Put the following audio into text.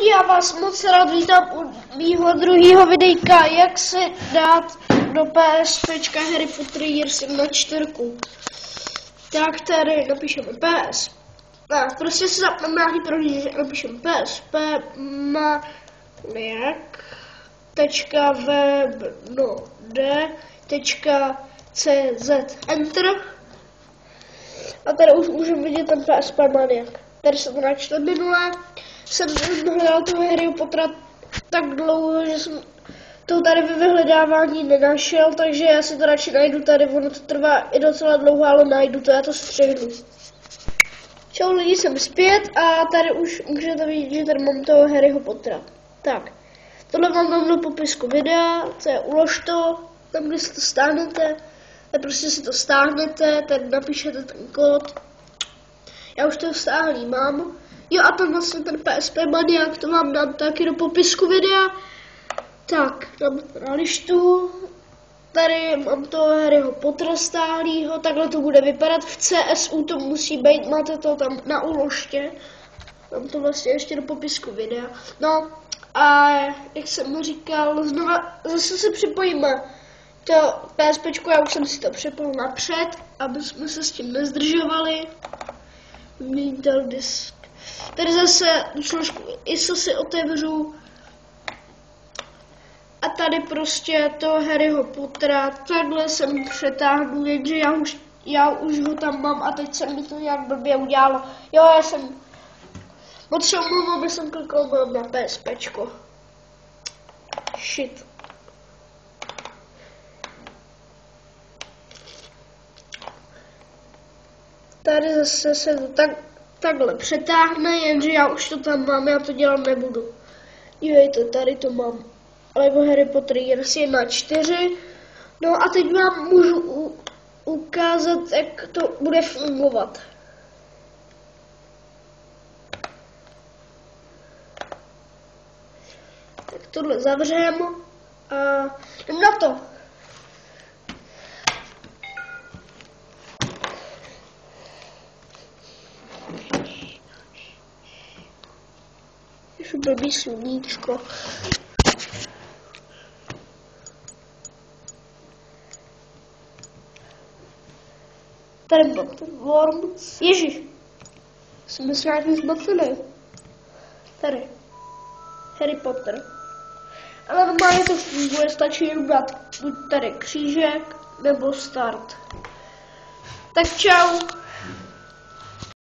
Já vás moc rád vítám u mýho druhého videjka, jak se dát do PSPčka Harry Potter Years na 4. Tak tady napíšeme PS. Prostě se zapneme nějaký prohlížeč, napíšeme PSP maniac.web.cz Enter. A tady už můžeme vidět ten PSP Maniac. Tady se to načte minule. Jsem hledal toho Harryho Pottera tak dlouho, že jsem to tady ve vyhledávání nenašel, takže já si to radši najdu tady, ono to trvá i docela dlouho, ale najdu to, já to střihnu. Čau lidi, jsem zpět a tady už můžete vidět, že tady mám toho Harryho Pottera. Tak, tohle vám dám do popisku videa, to je ulož to, tam kde si to stáhnete, tak prostě si to stáhnete, tady napíšete ten kód. Já už to stáhný mám. Jo a tam vlastně ten PSP Maniac, to vám dám taky do popisku videa. Tak, dám to na lištu. Tady mám toho Harryho Pottera stáhlýho, takhle to bude vypadat. V CSU to musí být, máte to tam na uložtě. Dám to vlastně ještě do popisku videa. No a jak jsem říkal, znova zase se připojíme. To PSPčko, já už jsem si to připojil napřed, aby jsme se s tím nezdržovali. Intel disk. Tady zase složku ISO si otevřu. A tady prostě toho Harryho Pottera takhle jsem přetáhnu, jenže já už ho tam mám a teď se mi to nějak blbě udělalo. Jo, já jsem moc se omlouvám, aby jsem klikal na PSPčko. Shit. Tady zase se to takhle přetáhne, jenže já už to tam mám, já to dělat nebudu. Dívejte, tady to mám. Lego Harry Potter Years 1.4. No a teď vám můžu ukázat, jak to bude fungovat. Tak tohle zavřeme a jdem na to. Ještě blbý sluníčko. Tady mám ten Worms. Ježíš, jsem se nějaký zmatený. Tady. Harry Potter. Ale normálně to funguje, stačí jen dát buď tady křížek, nebo start. Tak čau.